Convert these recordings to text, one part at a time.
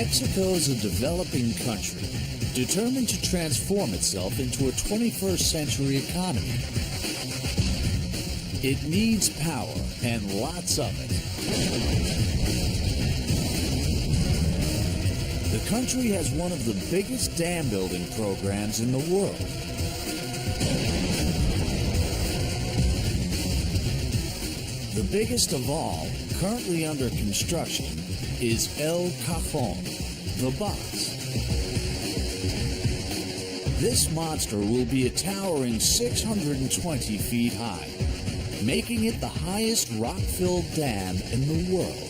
Mexico's a developing country, determined to transform itself into a 21st century economy. It needs power, and lots of it. The country has one of the biggest dam building programs in the world. The biggest of all, currently under construction, is El Cajun, the box. This monster will be a towering 620 feet high, making it the highest rock-filled dam in the world.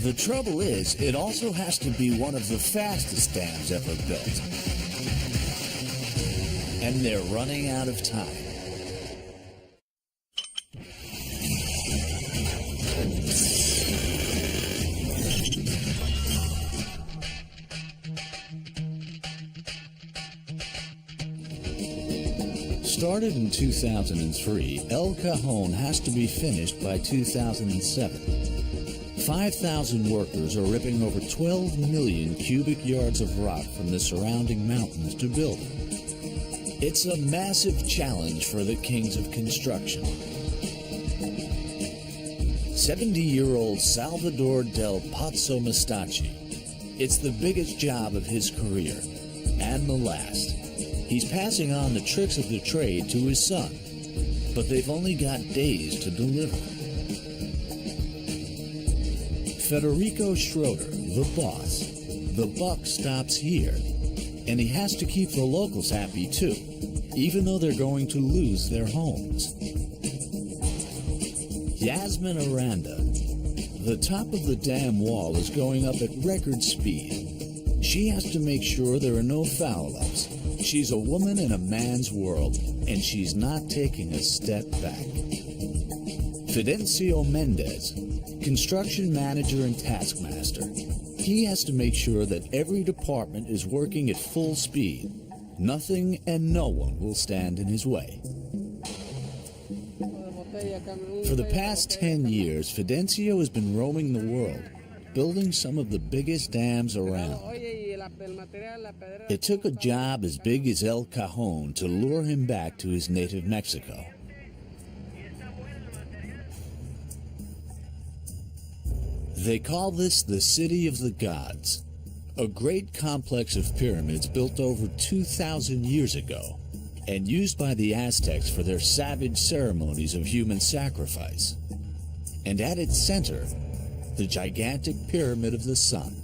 The trouble is, it also has to be one of the fastest dams ever built. And they're running out of time. Started in 2003, El Cajun has to be finished by 2007. 5,000 workers are ripping over 12 million cubic yards of rock from the surrounding mountains to build it. It's a massive challenge for the kings of construction. 70-year-old Salvador del Pozzo Mestachi. It's the biggest job of his career, and the last. He's passing on the tricks of the trade to his son, but they've only got days to deliver. Federico Schroeder, the boss. The buck stops here, and he has to keep the locals happy too, even though they're going to lose their homes. Yasmin Aranda. The top of the dam wall is going up at record speed. She has to make sure there are no foul-ups. She's a woman in a man's world, and she's not taking a step back. Fidencio Mendez, construction manager and taskmaster. He has to make sure that every department is working at full speed. Nothing and no one will stand in his way. For the past 10 years, Fidencio has been roaming the world, building some of the biggest dams around. It took a job as big as El Cajun to lure him back to his native Mexico. They call this the City of the Gods, a great complex of pyramids built over 2,000 years ago and used by the Aztecs for their savage ceremonies of human sacrifice. And at its center, the gigantic Pyramid of the Sun.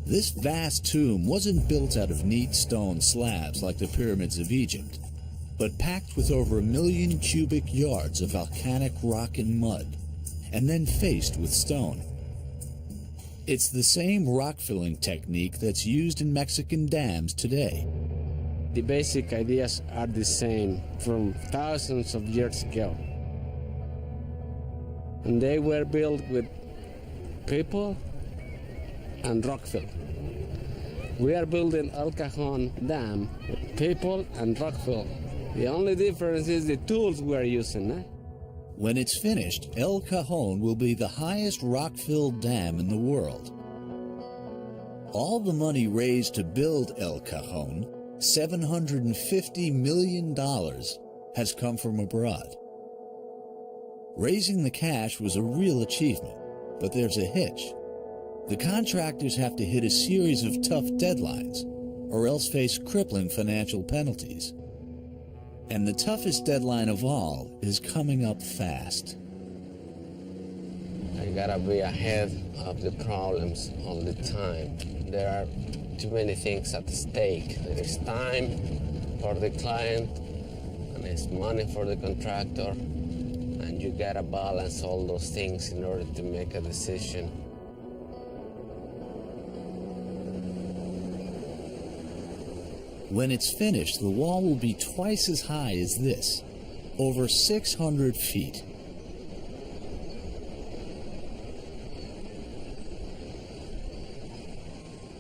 This vast tomb wasn't built out of neat stone slabs like the pyramids of Egypt, but packed with over 1 million cubic yards of volcanic rock and mud, and then faced with stone. It's the same rock-filling technique that's used in Mexican dams today. The basic ideas are the same from thousands of years ago. And they were built with people and rock fill. We are building El Cajun Dam with people and rock fill. The only difference is the tools we are using. When it's finished, El Cajun will be the highest rock-filled dam in the world. All the money raised to build El Cajun, $750 million, has come from abroad. Raising the cash was a real achievement, but there's a hitch. The contractors have to hit a series of tough deadlines, or else face crippling financial penalties. And the toughest deadline of all is coming up fast. I gotta be ahead of the problems all the time. There are too many things at stake. There is time for the client, and it's money for the contractor, and you gotta balance all those things in order to make a decision. When it's finished, the wall will be twice as high as this, over 600 feet.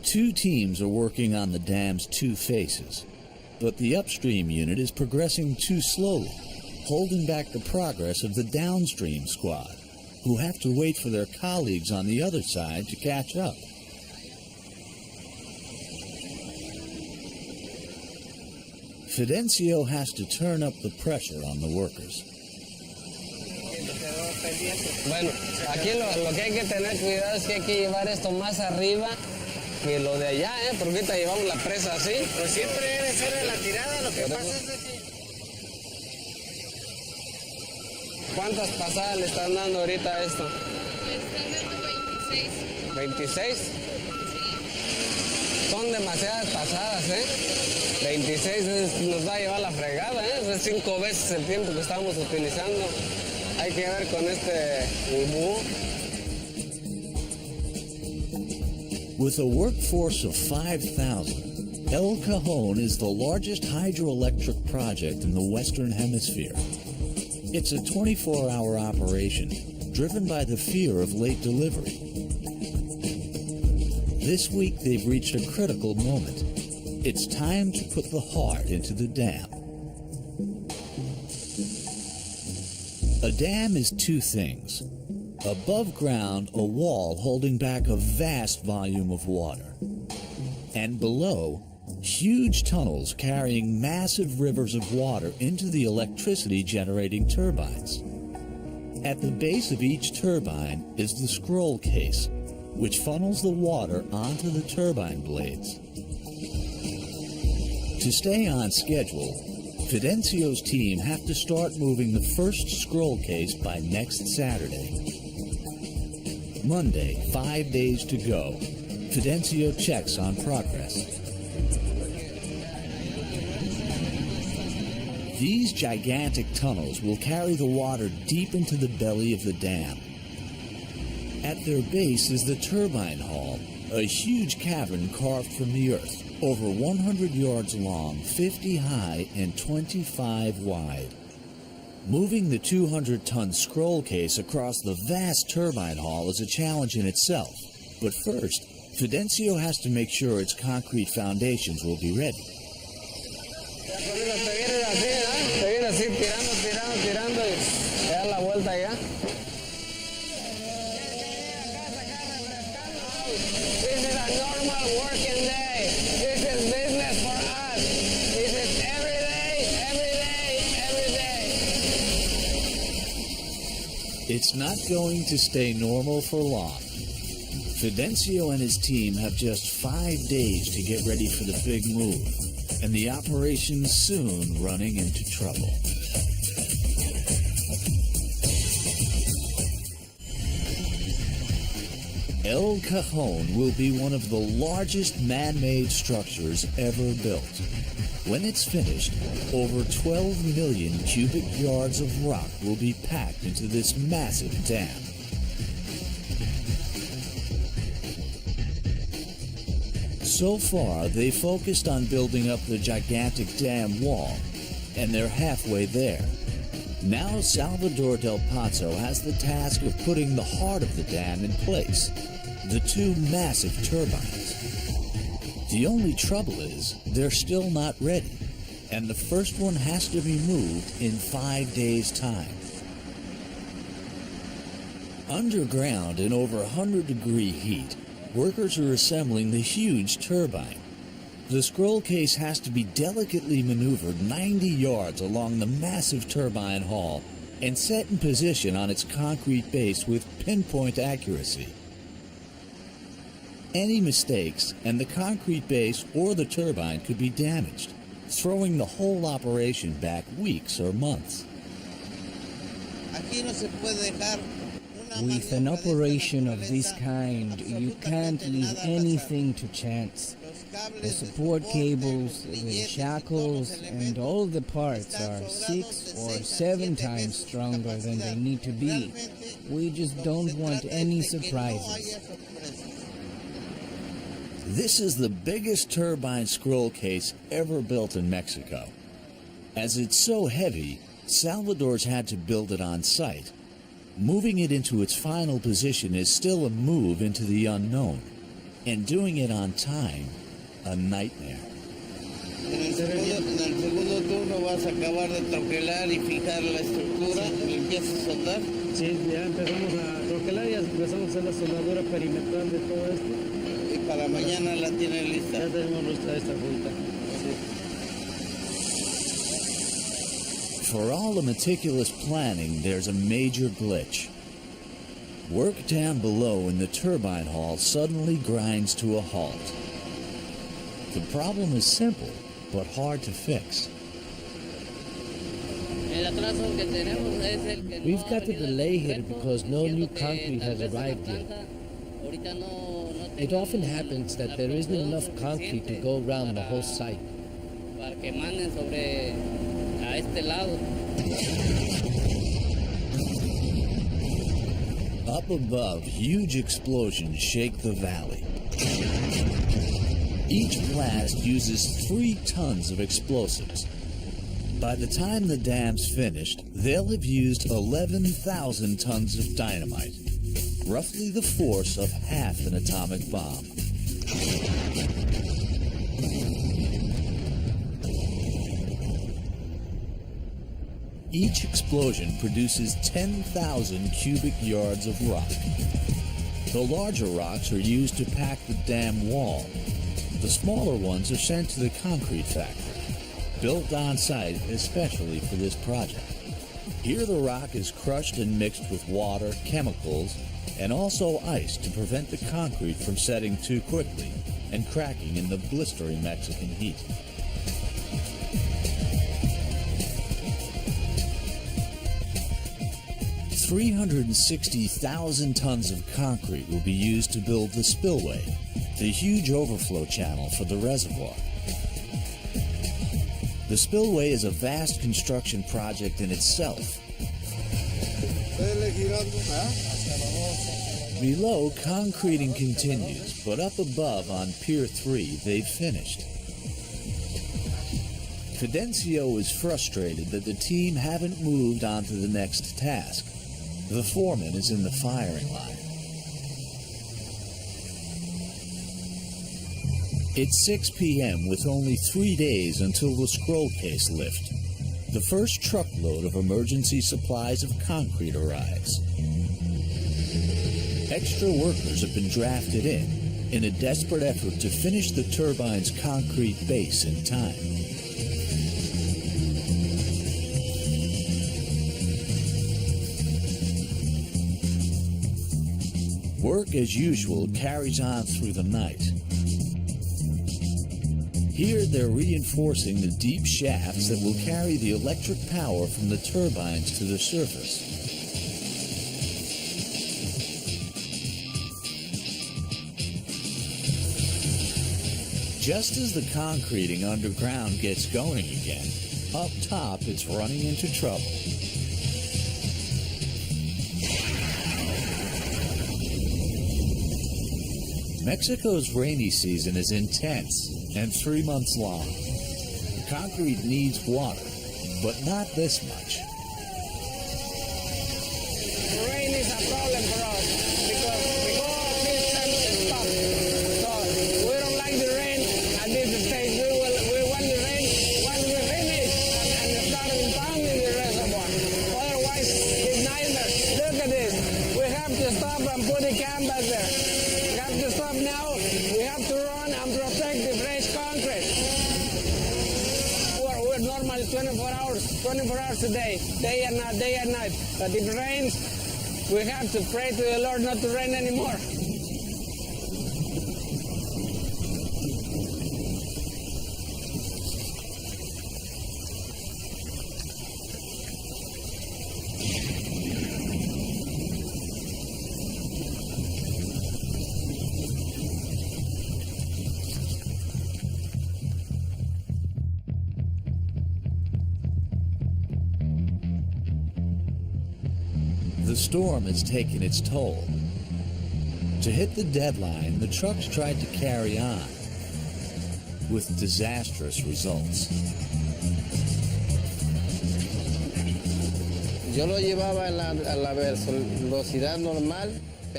Two teams are working on the dam's two faces, but the upstream unit is progressing too slowly, holding back the progress of the downstream squad, who have to wait for their colleagues on the other side to catch up. Fidencio has to turn up the pressure on the workers. Bueno, aquí lo que hay que tener cuidado es que hay que llevar esto más arriba que lo de allá, porque ahorita llevamos la presa así. Pues siempre debe ser de la tirada, lo que pasa es de que... ¿Cuántas pasadas le están dando ahorita a esto? Le están dando 26. ¿26? Son demasiadas pasadas, 26 nos va a llevar la fregada, Es 5 veces el tiempo que estamos utilizando. Hay que ver con este búho. With a workforce of 5,000, El Cajun is the largest hydroelectric project in the Western Hemisphere. It's a 24-hour operation driven by the fear of late delivery. This week they've reached a critical moment. It's time to put the heart into the dam. A dam is two things. Above ground, a wall holding back a vast volume of water. And below, huge tunnels carrying massive rivers of water into the electricity generating turbines. At the base of each turbine is the scroll case, which funnels the water onto the turbine blades. To stay on schedule, Fidencio's team have to start moving the first scroll case by next Saturday. Monday, 5 days to go. Fidencio checks on progress. These gigantic tunnels will carry the water deep into the belly of the dam. At their base is the turbine hall, a huge cavern carved from the earth, over 100 yards long, 50 high, and 25 wide. Moving the 200-ton scroll case across the vast turbine hall is a challenge in itself. But first, Fidencio has to make sure its concrete foundations will be ready. Te viene así, tirando y te da la vuelta ya. This is a normal working day. This is business for us. This is every day. It's not going to stay normal for long. Fidencio and his team have just 5 days to get ready for the big move, and the operation's soon running into trouble. El Cajun will be one of the largest man-made structures ever built. When it's finished, over 12 million cubic yards of rock will be packed into this massive dam. So far, they focused on building up the gigantic dam wall, and they're halfway there. Now Salvador Del Pazo has the task of putting the heart of the dam in place, the two massive turbines. The only trouble is they're still not ready, and the first one has to be moved in 5 days' time. Underground in over 100-degree heat, workers are assembling the huge turbine. The scroll case has to be delicately maneuvered 90 yards along the massive turbine hall and set in position on its concrete base with pinpoint accuracy. Any mistakes and the concrete base or the turbine could be damaged, throwing the whole operation back weeks or months. With an operation of this kind, you can't leave anything to chance. The support cables, the shackles, and all the parts are 6 or 7 times stronger than they need to be. We just don't want any surprises. This is the biggest turbine scroll case ever built in Mexico. As it's so heavy, Salvador's had to build it on site. Moving it into its final position is still a move into the unknown, and doing it on time, a nightmare. En el segundo turno vas a acabar de troquelar y fijar la estructura, y empiezas a soldar. Sí, ya empezamos a troquelar y empezamos a hacer la soldadura perimetral de todo esto. Y para mañana la tienen lista. Ya tenemos esta junta. For all the meticulous planning, there's a major glitch. Work down below in the turbine hall suddenly grinds to a halt. The problem is simple, but hard to fix. We've got a delay here because no new concrete has arrived yet. It often happens that there isn't enough concrete to go around the whole site. Up above, huge explosions shake the valley. Each blast uses 3 tons of explosives. By the time the dam's finished, they'll have used 11,000 tons of dynamite, roughly the force of half an atomic bomb. Each explosion produces 10,000 cubic yards of rock. The larger rocks are used to pack the dam wall. The smaller ones are sent to the concrete factory, built on site especially for this project. Here the rock is crushed and mixed with water, chemicals, and also ice to prevent the concrete from setting too quickly and cracking in the blistering Mexican heat. 360,000 tons of concrete will be used to build the spillway, the huge overflow channel for the reservoir. The spillway is a vast construction project in itself. Below, concreting continues, but up above on Pier 3, they've finished. Fidencio is frustrated that the team haven't moved on to the next task. The foreman is in the firing line. It's 6 p.m. with only 3 days until the scroll case lift. The first truckload of emergency supplies of concrete arrives. Extra workers have been drafted in a desperate effort to finish the turbine's concrete base in time. Work, as usual, carries on through the night. Here, they're reinforcing the deep shafts that will carry the electric power from the turbines to the surface. Just as the concreting underground gets going again, up top it's running into trouble. Mexico's rainy season is intense and 3 months long. The concrete needs water, but not this much. Rain is a problem for us because the whole system is stopped. So we don't like the rain at this stage. We want the rain once we finish and start impounding the reservoir. Otherwise, it's nightmare. Look at this. We have to stop and put the canvas there. We have to stop now. We have to run and protect the fresh concrete. We're normally 24 hours a day and night. But if it rains, we have to pray to the Lord not to rain anymore. The storm has taken its toll. To hit the deadline, the trucks tried to carry on, with disastrous results.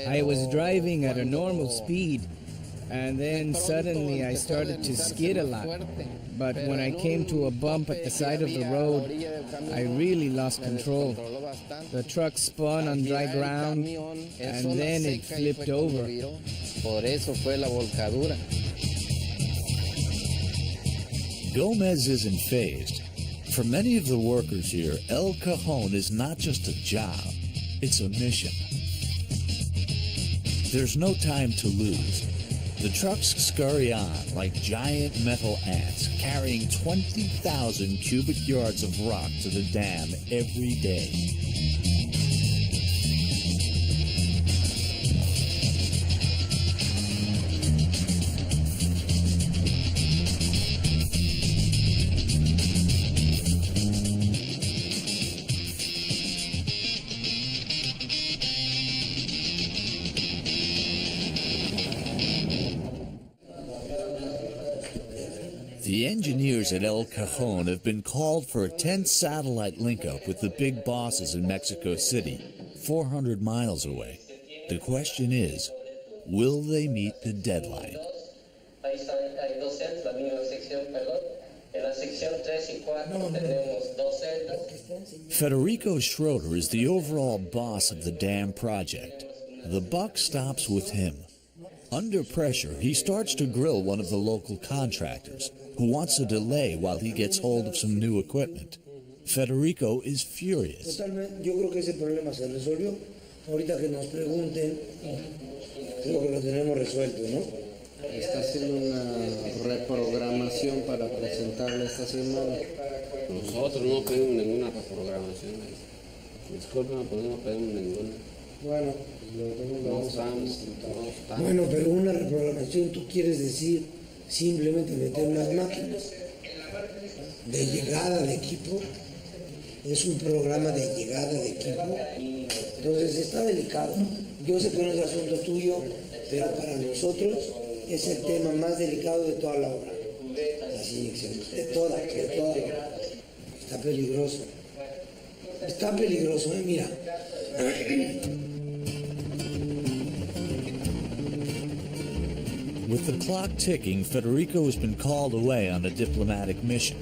I was driving at a normal speed, And then suddenly I started to skid a lot. But when I came to a bump at the side of the road, I really lost control. The truck spun on dry ground, and then it flipped over. Por eso fue la volcadura. Gomez isn't phased. For many of the workers here, El Cajon is not just a job, it's a mission. There's no time to lose. The trucks scurry on like giant metal ants, carrying 20,000 cubic yards of rock to the dam every day. The engineers at El Cajon have been called for a tense satellite link-up with the big bosses in Mexico City, 400 miles away. The question is, will they meet the deadline? Federico Schroeder is the overall boss of the dam project. The buck stops with him. Under pressure, he starts to grill one of the local contractors, who wants a delay while he gets hold of some new equipment. Federico is furious. Totalmente, yo creo que ese problema se resolvió. Ahorita que nos pregunten, creo que lo tenemos resuelto, ¿no? Está haciendo una reprogramación para presentarle esta semana. Nosotros no pedimos ninguna reprogramación. Disculpen, pero no pedimos ninguna. Bueno, No estamos. bueno, pero una reprogramación, tú quieres decir simplemente meter unas máquinas de llegada de equipo. Es un programa de llegada de equipo. Entonces está delicado. Yo sé que no es asunto tuyo, pero para nosotros es el tema más delicado de toda la obra. Las inyecciones, de toda. Está peligroso. Está peligroso, mira. With the clock ticking, Federico has been called away on a diplomatic mission.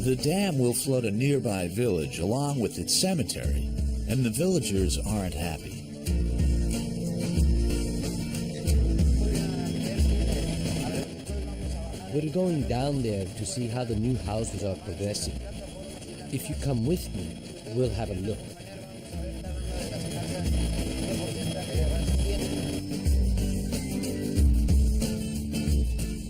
The dam will flood a nearby village along with its cemetery, and the villagers aren't happy. We're going down there to see how the new houses are progressing. If you come with me, we'll have a look.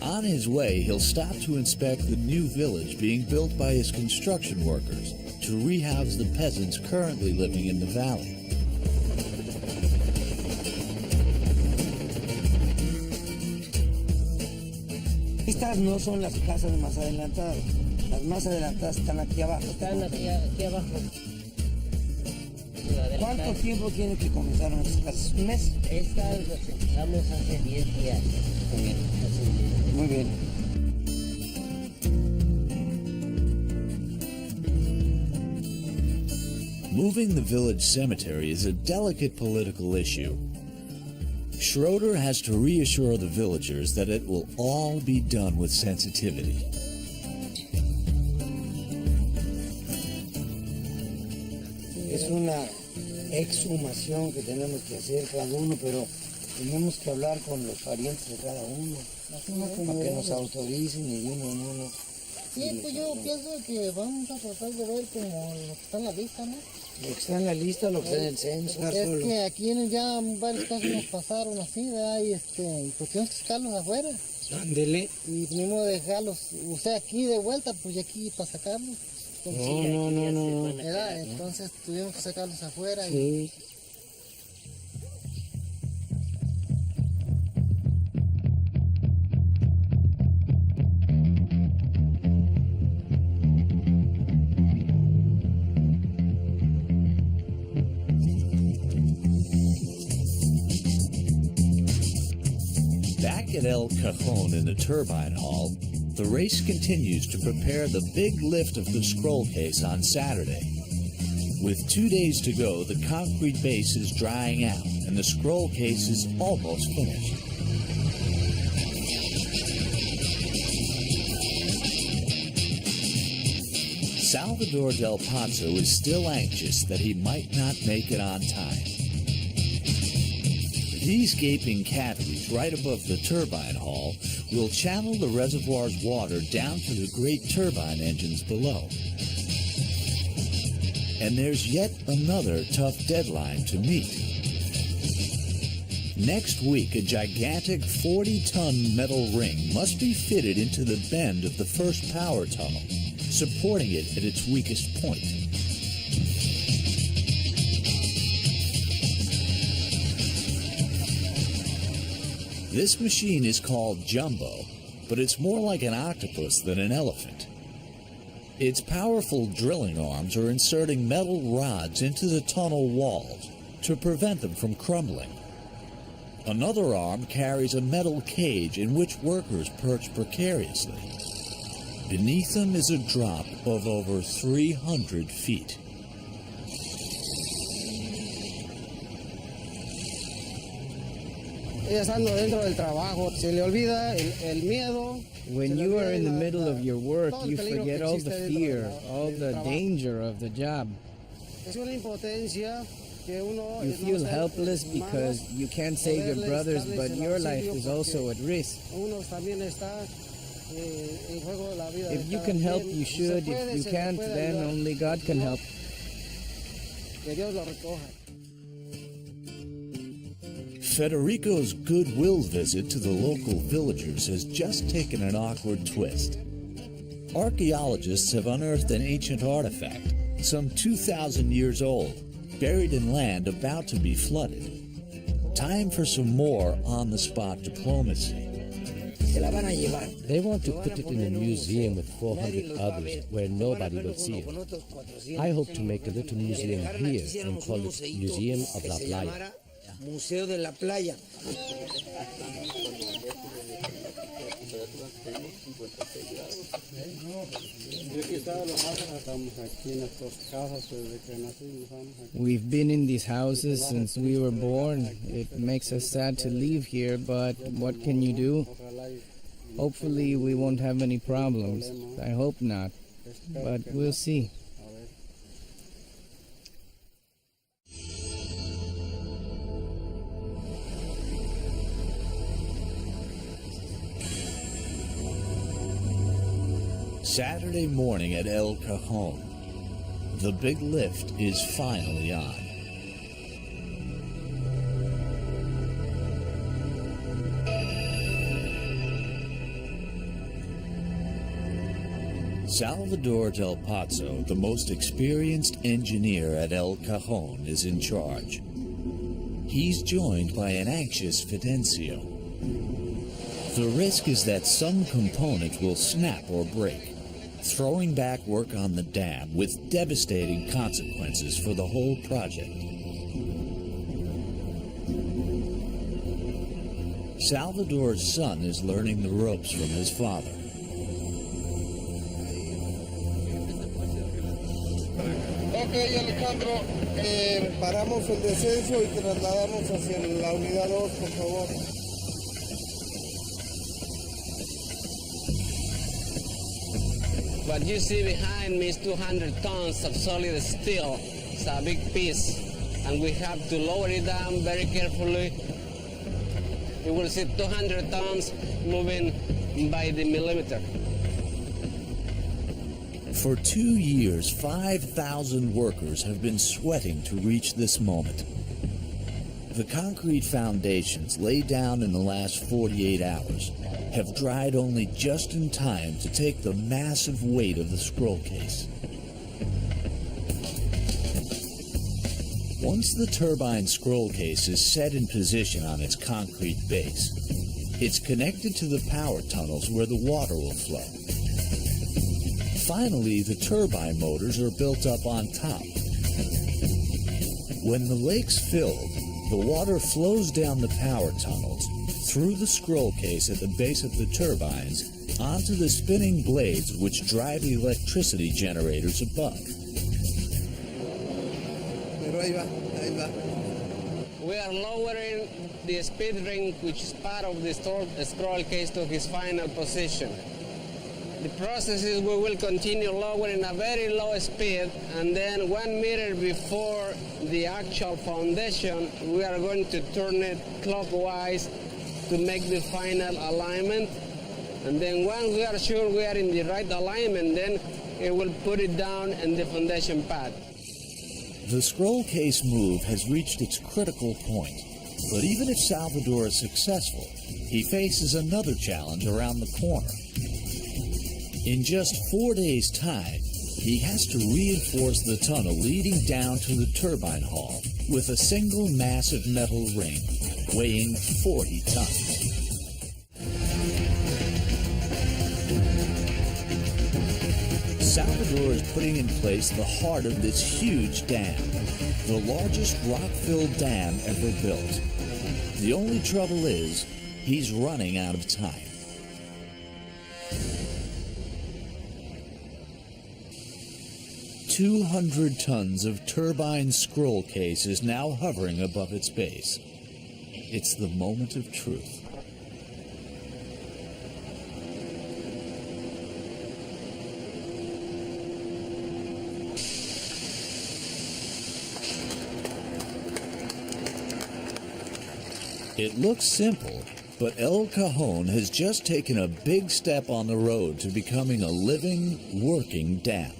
On his way, he'll stop to inspect the new village being built by his construction workers to rehouse the peasants currently living in the valley. Estas no son las casas más adelantadas. Las más adelantadas están aquí abajo. Están aquí abajo. ¿Cuánto tiempo tiene que comenzaron estas casas? ¿Un mes? Estas las empezamos hace 10 días. Muy bien. Moving the village cemetery is a delicate political issue. Schroeder has to reassure the villagers that it will all be done with sensitivity. Es una exhumación que tenemos que hacer cada uno, pero tenemos que hablar con los parientes de cada uno para que nos autoricen y de uno en uno. Sí, pues yo pienso que vamos a tratar de ver como lo que está en la lista, ¿no? Lo que está en la lista, lo que está en el censo. Es que aquí ya varios casos nos pasaron así, ¿verdad? Y pues tenemos que sacarlos afuera. Ándele. Y tenemos que dejarlos, o sea, aquí de vuelta, pues aquí para sacarlos. No. ¿Verdad? Entonces tuvimos que sacarlos afuera. Sí. Back at El Cajun in the turbine hall, the race continues to prepare the big lift of the scroll case on Saturday. With 2 days to go, the concrete base is drying out and the scroll case is almost finished. Salvador Del Ponzo is still anxious that he might not make it on time. These gaping cavities right above the turbine hall will channel the reservoir's water down to the great turbine engines below. And there's yet another tough deadline to meet. Next week, a gigantic 40-ton metal ring must be fitted into the bend of the first power tunnel, supporting it at its weakest point. This machine is called Jumbo, but it's more like an octopus than an elephant. Its powerful drilling arms are inserting metal rods into the tunnel walls to prevent them from crumbling. Another arm carries a metal cage in which workers perch precariously. Beneath them is a drop of over 300 feet. When you are in the middle of your work, you forget all the fear, all the danger of the job. You feel helpless because you can't save your brothers, but your life is also at risk. If you can help, you should. If you can't, then only God can help. Federico's goodwill visit to the local villagers has just taken an awkward twist. Archaeologists have unearthed an ancient artifact, some 2,000 years old, buried in land about to be flooded. Time for some more on-the-spot diplomacy. They want to put it in a museum with 400 others where nobody will see it. I hope to make a little museum here and call it Museum of La Playa. Museo de la Playa. We've been in these houses since we were born. It makes us sad to leave here, but what can you do? Hopefully we won't have any problems. I hope not, but we'll see. Saturday morning at El Cajun, the big lift is finally on. Salvador Del Ponzo, the most experienced engineer at El Cajun, is in charge. He's joined by an anxious Fidencio. The risk is that some component will snap or break, throwing back work on the dam with devastating consequences for the whole project. Salvador's son is learning the ropes from his father. Ok, Alejandro, paramos el descenso y trasladamos hacia la unidad 2, por favor. What you see behind me is 200 tons of solid steel. It's a big piece, and we have to lower it down very carefully. You will see 200 tons moving by the millimeter. For 2 years, 5,000 workers have been sweating to reach this moment. The concrete foundations laid down in the last 48 hours have dried only just in time to take the massive weight of the scroll case. Once the turbine scroll case is set in position on its concrete base, it's connected to the power tunnels where the water will flow. Finally, the turbine motors are built up on top. When the lake's filled, the water flows down the power tunnels, through the scroll case at the base of the turbines, onto the spinning blades which drive electricity generators above. We are lowering the speed ring, which is part of the scroll case, to its final position. The process is we will continue lowering a very low speed, and then 1 meter before the actual foundation, we are going to turn it clockwise to make the final alignment. And then once we are sure we are in the right alignment, then it will put it down in the foundation pad. The scroll case move has reached its critical point, but even if Salvador is successful, he faces another challenge around the corner. In just 4 days' time, he has to reinforce the tunnel leading down to the turbine hall with a single massive metal ring weighing 40 tons. Salvador is putting in place the heart of this huge dam, the largest rock-filled dam ever built. The only trouble is, he's running out of time. "200 tons of turbine scroll case is now hovering above its base. It's the moment of truth. It looks simple, but El Cajun has just taken a big step on the road to becoming a living, working dam.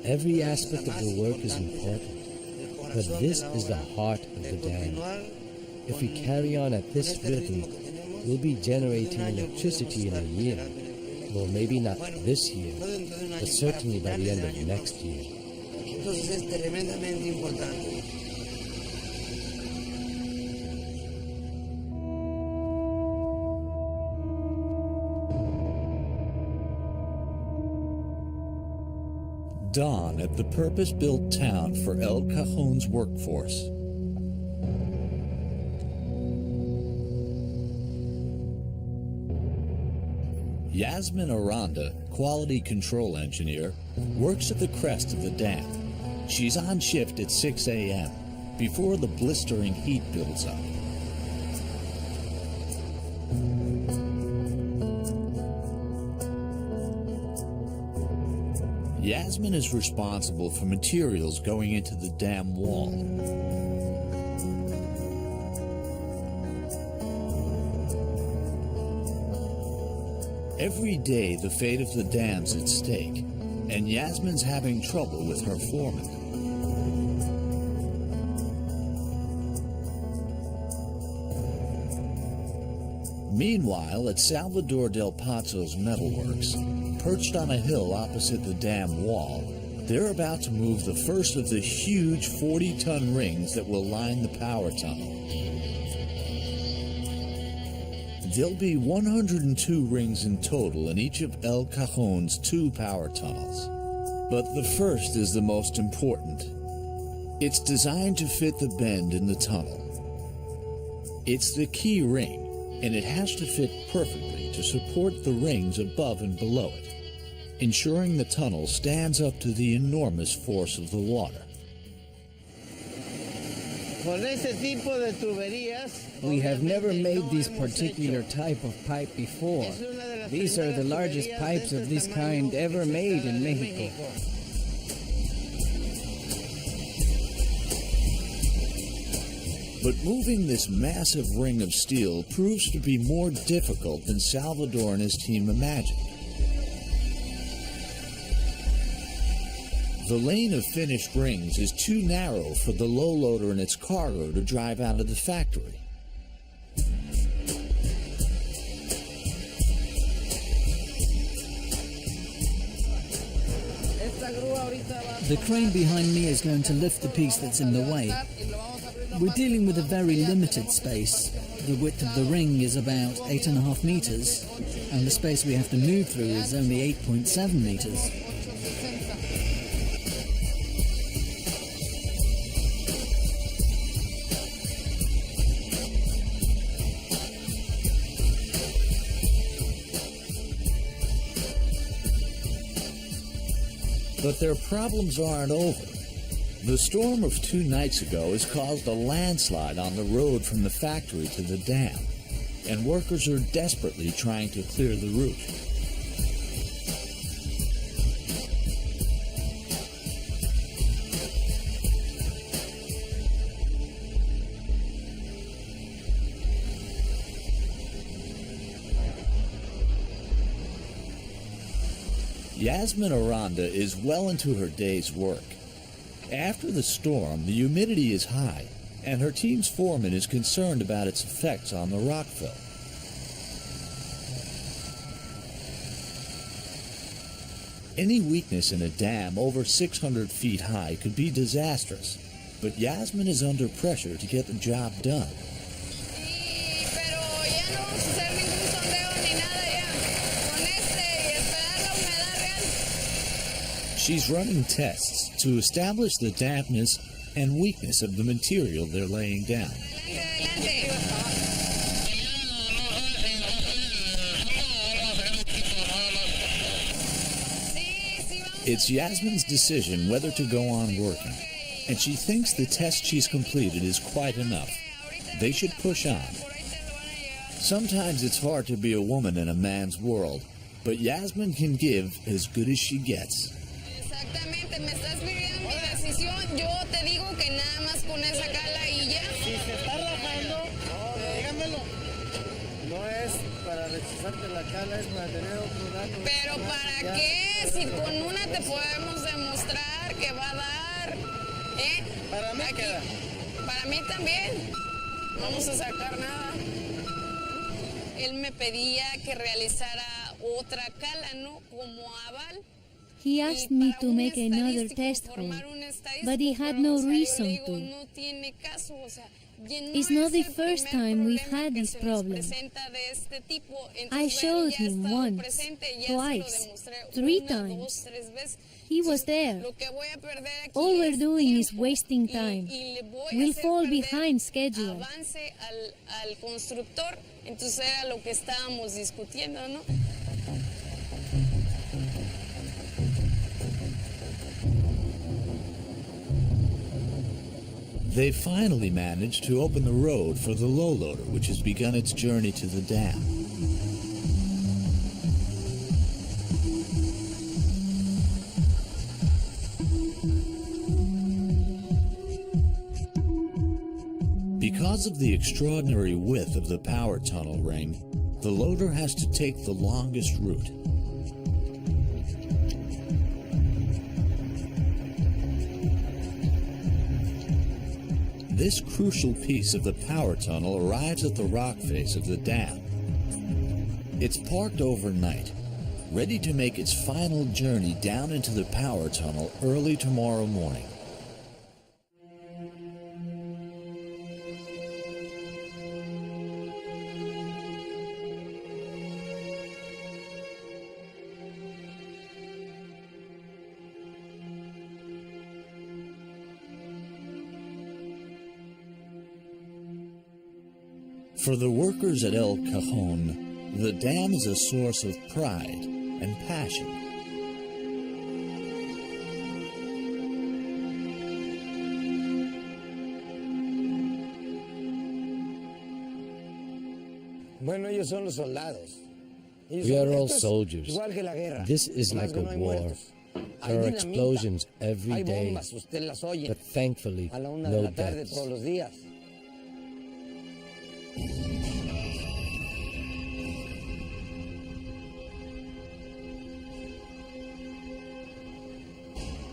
Every aspect of the work is important, but this is the heart of the dam. If we carry on at this rhythm, we'll be generating electricity in a year. Well, maybe not this year, but certainly by the end of next year. Entonces es tremendamente importante. Dawn at the purpose-built town for El Cajun's workforce. Yasmin Aranda, quality control engineer, works at the crest of the dam. She's on shift at 6 a.m. before the blistering heat builds up. Yasmin is responsible for materials going into the dam wall. Every day, the fate of the dam's at stake, and Yasmin's having trouble with her foreman. Meanwhile, at Salvador del Pazo's metalworks, perched on a hill opposite the dam wall, they're about to move the first of the huge 40-ton rings that will line the power tunnel. There'll be 102 rings in total in each of El Cajun's 2 power tunnels. But the first is the most important. It's designed to fit the bend in the tunnel. It's the key ring, and it has to fit perfectly to support the rings above and below it, ensuring the tunnel stands up to the enormous force of the water. We have never made this particular type of pipe before. These are the largest pipes of this kind ever made in Mexico. But moving this massive ring of steel proves to be more difficult than Salvador and his team imagined. The lane of finished rings is too narrow for the low loader and its cargo to drive out of the factory. The crane behind me is going to lift the piece that's in the way. We're dealing with a very limited space. The width of the ring is about 8.5 meters, and the space we have to move through is only 8.7 meters. But their problems aren't over. The storm of 2 nights ago has caused a landslide on the road from the factory to the dam, and workers are desperately trying to clear the route. Yasmin Aranda is well into her day's work. After the storm, the humidity is high, and her team's foreman is concerned about its effects on the rockfill. Any weakness in a dam over 600 feet high could be disastrous, but Yasmin is under pressure to get the job done. She's running tests to establish the dampness and weakness of the material they're laying down. It's Yasmin's decision whether to go on working, and she thinks the test she's completed is quite enough. They should push on. Sometimes it's hard to be a woman in a man's world, but Yasmin can give as good as she gets. Exactamente, me estás pidiendo mi decisión, yo te digo que nada más con esa cala y ya. Si se está rajando, dígamelo. No es para rechazarte la cala, es para tener otro dato. Pero ¿para qué? Si con una te podemos demostrar que va a dar, ¿eh? Para mí queda. Para mí también. No vamos a sacar nada. Él me pedía que realizara otra cala, ¿no? Como aval. He asked me to make another test hole, but he had no reason to. It's not the first time we've had this problem. I showed him once, twice, 3 times. He was there. All we're doing is wasting time. We'll fall behind schedule. Entonces era lo que estábamos discutiendo, ¿no? They finally managed to open the road for the low loader, which has begun its journey to the dam. Because of the extraordinary width of the power tunnel ring, the loader has to take the longest route. This crucial piece of the power tunnel arrives at the rock face of the dam. It's parked overnight, ready to make its final journey down into the power tunnel early tomorrow morning. For the workers at El Cajun, the dam is a source of pride and passion. Bueno, ellos son los soldados. We are all soldiers. This is like a war. There are explosions every day, but thankfully, no deaths.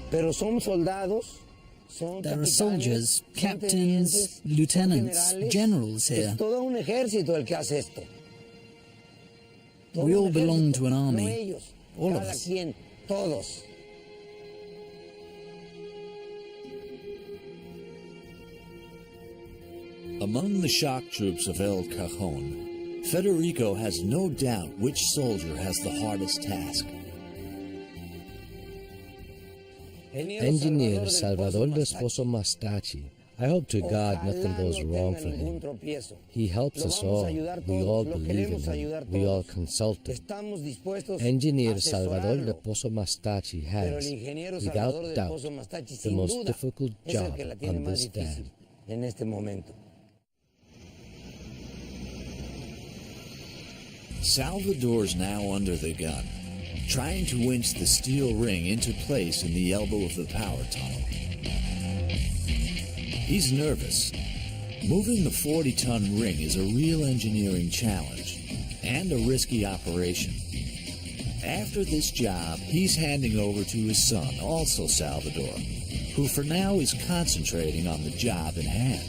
Pero son soldados. There are soldiers, captains, lieutenants, generals here. Es todo un ejército el que hace esto. We all belong to an army. All of us. Todos. Among the shock troops of El Cajun, Federico has no doubt which soldier has the hardest task. Engineer Salvador Desposo Mastachi I hope to God nothing goes wrong for him. He helps us all. We all believe in him. We all consult him. Engineer Salvador Leposo Mastachi has, without doubt, the most difficult job on this dam. Salvador's now under the gun, trying to winch the steel ring into place in the elbow of the power tunnel. He's nervous. Moving the 40-ton ring is a real engineering challenge and a risky operation. After this job, he's handing over to his son, also Salvador, who for now is concentrating on the job in hand.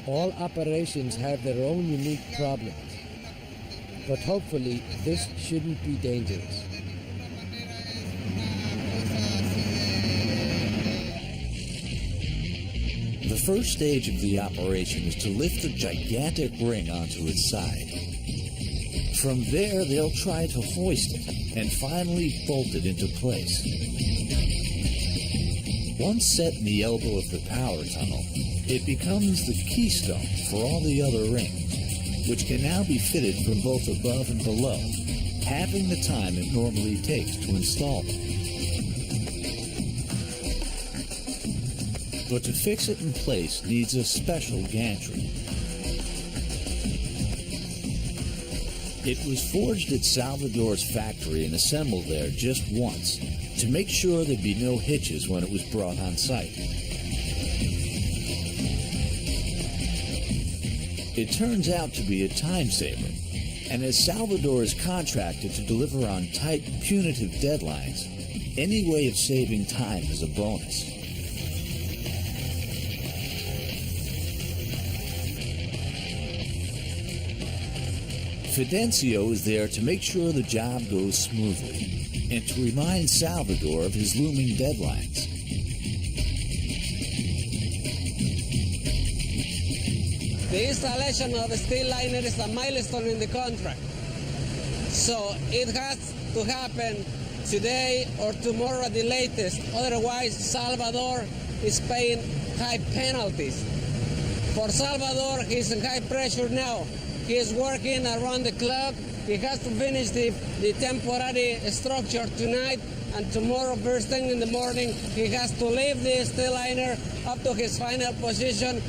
All operations have their own unique problems, but hopefully this shouldn't be dangerous. The first stage of the operation is to lift the gigantic ring onto its side. From there, they'll try to hoist it and finally bolt it into place. Once set in the elbow of the power tunnel, it becomes the keystone for all the other rings, which can now be fitted from both above and below, halving the time it normally takes to install them. But to fix it in place needs a special gantry. It was forged at Salvador's factory and assembled there just once to make sure there'd be no hitches when it was brought on site. It turns out to be a time saver, and as Salvador is contracted to deliver on tight, punitive deadlines, any way of saving time is a bonus. Fidencio is there to make sure the job goes smoothly and to remind Salvador of his looming deadlines. The installation of the steel liner is a milestone in the contract. So it has to happen today or tomorrow at the latest. Otherwise, Salvador is paying high penalties. For Salvador, he's in high pressure now. He is working around the clock. He has to finish the temporary structure tonight, and tomorrow, first thing in the morning, he has to leave the steel liner up to his final position,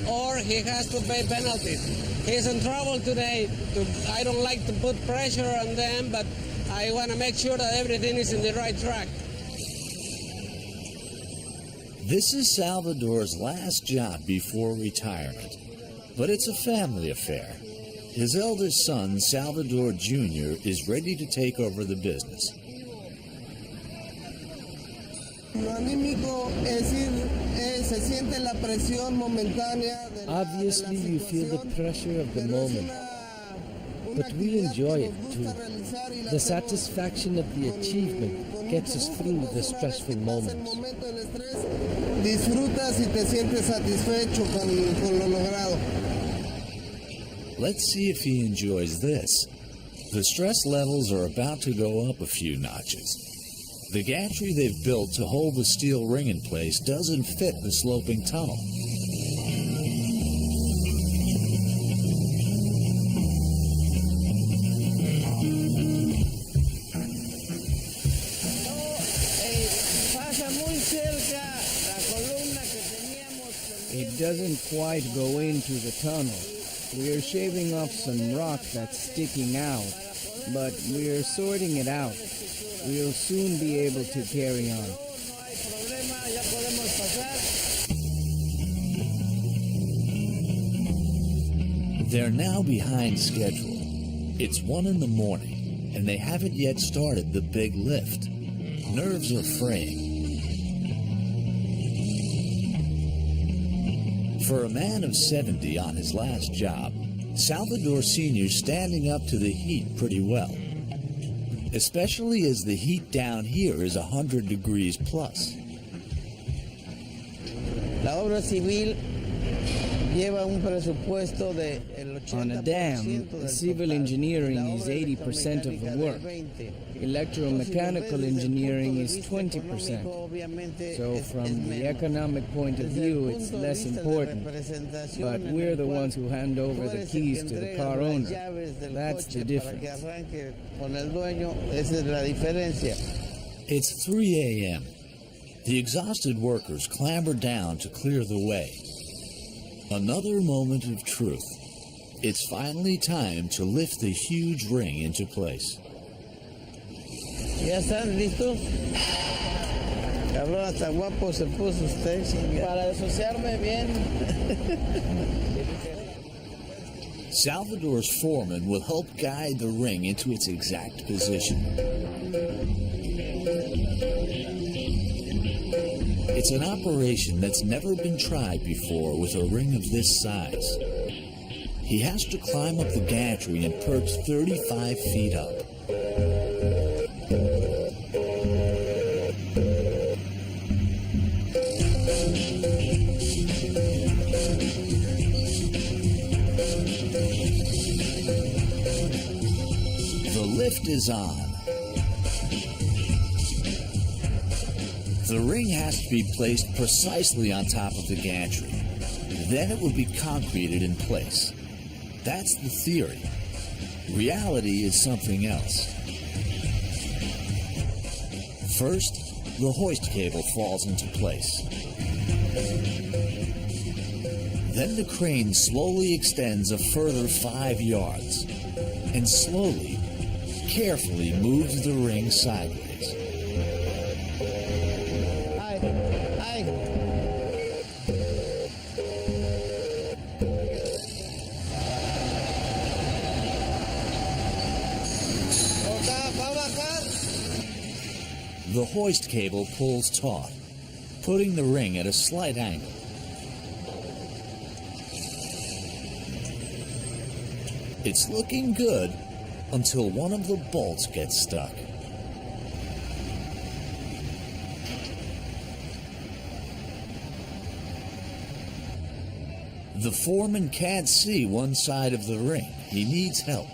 or he has to pay penalties. He's in trouble today. I don't like to put pressure on them, but I want to make sure that everything is in the right track. This is Salvador's last job before retirement, but it's a family affair. His eldest son, Salvador Jr., is ready to take over the business. Obviously, you feel the pressure of the moment, but we enjoy it too. The satisfaction of the achievement gets us through the stressful moments. Disfrutas y te sientes satisfecho con lo logrado. Let's see if he enjoys this. The stress levels are about to go up a few notches. The gantry they've built to hold the steel ring in place doesn't fit the sloping tunnel. It doesn't quite go into the tunnel. We're shaving off some rock that's sticking out, but we're sorting it out. We'll soon be able to carry on. They're now behind schedule. It's 1 in the morning, and they haven't yet started the big lift. Nerves are fraying. For a man of 70 on his last job, Salvador Sr.'s standing up to the heat pretty well, especially as the heat down here is 100 degrees plus. La obra civil On a dam, civil engineering is 80% of the work. Electromechanical engineering is 20%. So from the economic point of view, it's less important. But we're the ones who hand over the keys to the car owner. That's the difference. It's 3 a.m. The exhausted workers clamber down to clear the way. Another moment of truth. It's finally time to lift the huge ring into place. ¿Ya están listos? Cabrón, hasta guapo se puso usted. Para asociarme bien. Salvador's foreman will help guide the ring into its exact position. It's an operation that's never been tried before with a ring of this size. He has to climb up the gantry and perch 35 feet up. The lift is on. The ring has to be placed precisely on top of the gantry. Then it will be concreted in place. That's the theory. Reality is something else. First, the hoist cable falls into place. Then the crane slowly extends a further 5 yards and slowly, carefully moves the ring sideways. The hoist cable pulls taut, putting the ring at a slight angle. It's looking good until one of the bolts gets stuck. The foreman can't see one side of the ring. He needs help.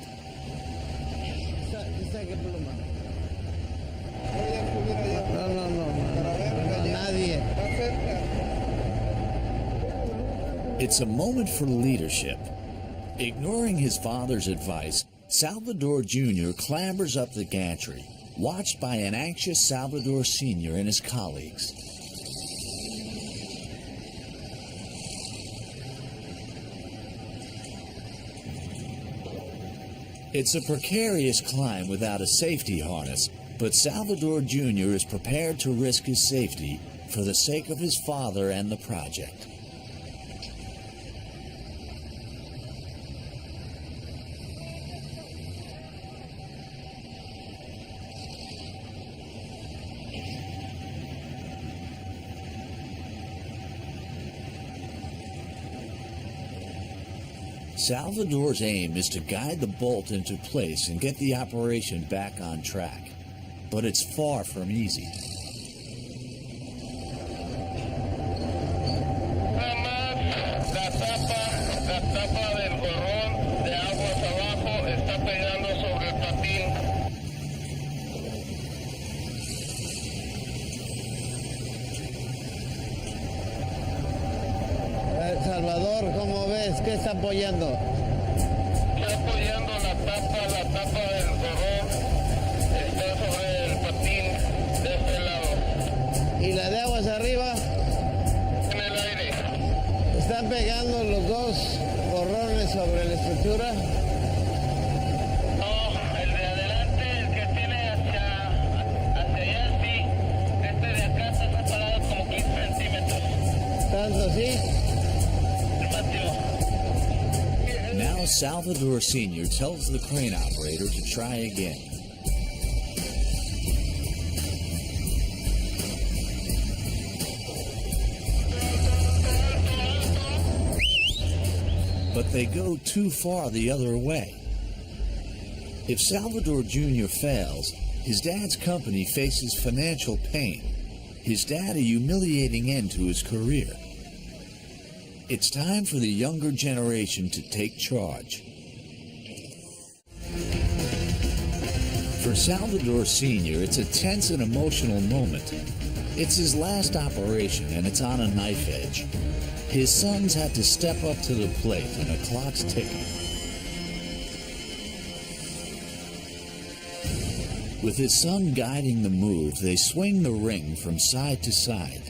It's a moment for leadership. Ignoring his father's advice, Salvador Jr. clambers up the gantry, watched by an anxious Salvador Sr. and his colleagues. It's a precarious climb without a safety harness, but Salvador Jr. is prepared to risk his safety for the sake of his father and the project. Salvador's aim is to guide the bolt into place and get the operation back on track, but it's far from easy. Salvador, ¿cómo ves? ¿Qué está apoyando? Está apoyando la tapa del corrón. Está sobre el patín de este lado. ¿Y la de aguas arriba? En el aire. ¿Están pegando los dos corrones sobre la estructura? No, el de adelante, el que tiene hacia allá, sí. Este de acá está separado como 15 centímetros. ¿Tanto sí? Now Salvador Sr. tells the crane operator to try again. But they go too far the other way. If Salvador Jr. fails, his dad's company faces financial pain. His dad a humiliating end to his career. It's time for the younger generation to take charge. For Salvador Sr., it's a tense and emotional moment. It's his last operation, and it's on a knife edge. His sons had to step up to the plate, and the clock's ticking. With his son guiding the move, they swing the ring from side to side.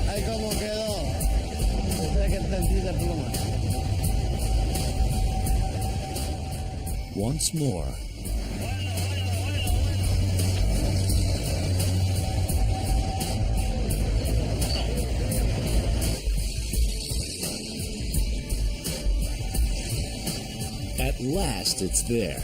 Ahí como quedó. O sea que tantita pluma. Once more. At last, it's there.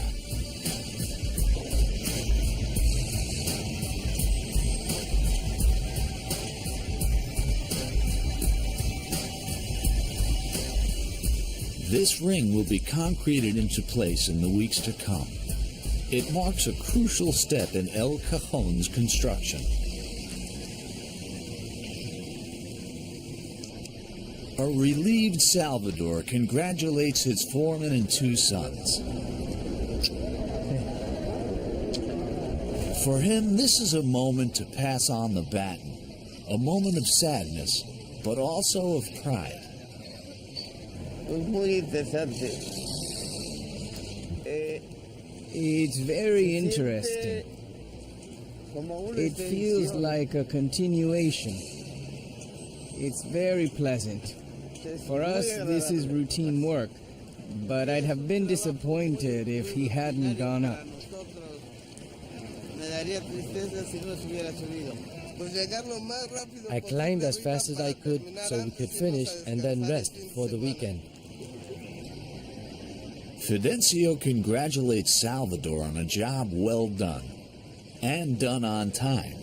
This ring will be concreted into place in the weeks to come. It marks a crucial step in El Cajon's construction. A relieved Salvador congratulates his foreman and two sons. For him, this is a moment to pass on the baton, a moment of sadness, but also of pride. It's very interesting. It feels like a continuation. It's very pleasant. For us, this is routine work, but I'd have been disappointed if he hadn't gone up. I climbed as fast as I could so we could finish and then rest for the weekend. Fidencio congratulates Salvador on a job well done, and done on time.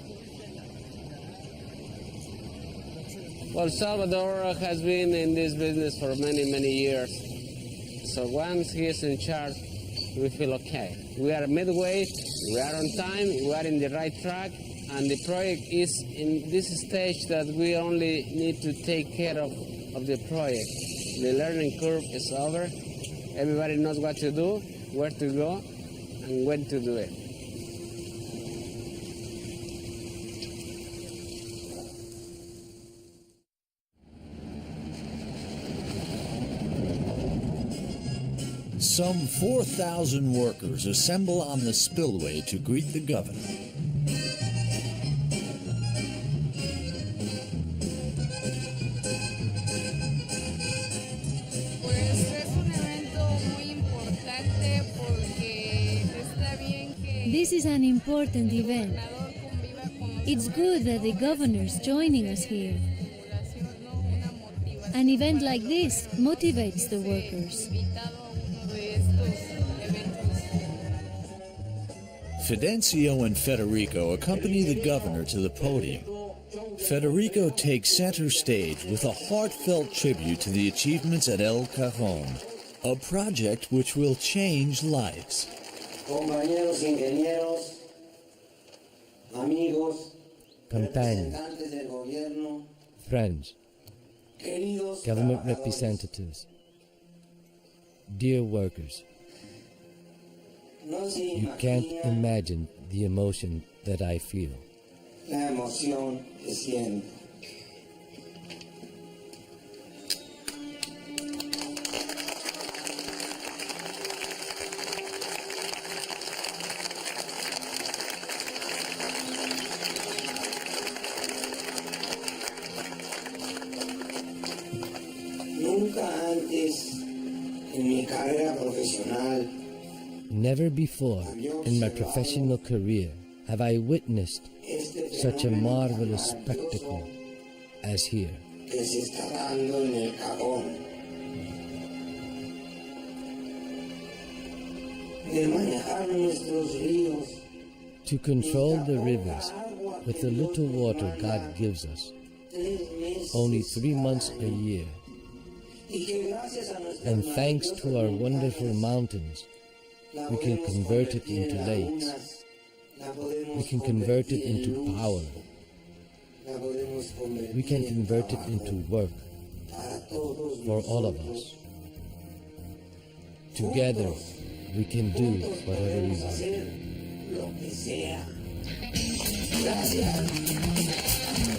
Well, Salvador has been in this business for many, many years. So once he is in charge, we feel okay. We are midway, we are on time, we are in the right track, and the project is in this stage that we only need to take care of the project. The learning curve is over. Everybody knows what to do, where to go, and when to do it. Some 4,000 workers assemble on the spillway to greet the governor. This is an important event. It's good that the governor's joining us here. An event like this motivates the workers. Fidencio and Federico accompany the governor to the podium. Federico takes center stage with a heartfelt tribute to the achievements at El Cajon, a project which will change lives. Compañeros ingenieros, amigos, Companions, representantes del gobierno, friends, queridos government trabajadores. representatives, dear workers, No se you can't imagina imagine the emotion that I feel. la emoción que siento. Nunca antes en mi carrera profesional Never before in my professional career have I witnessed such a marvelous spectacle as here. que se está dando en el cajón. De manejar nuestros ríos To control the rivers with the little water God gives us, 3 meses only 3 months a year, y que gracias a nuestras and thanks to our wonderful mountains, we can convert it into lakes, We can convert it into power. We can convert it into work for all of us. Together, we can do whatever we want.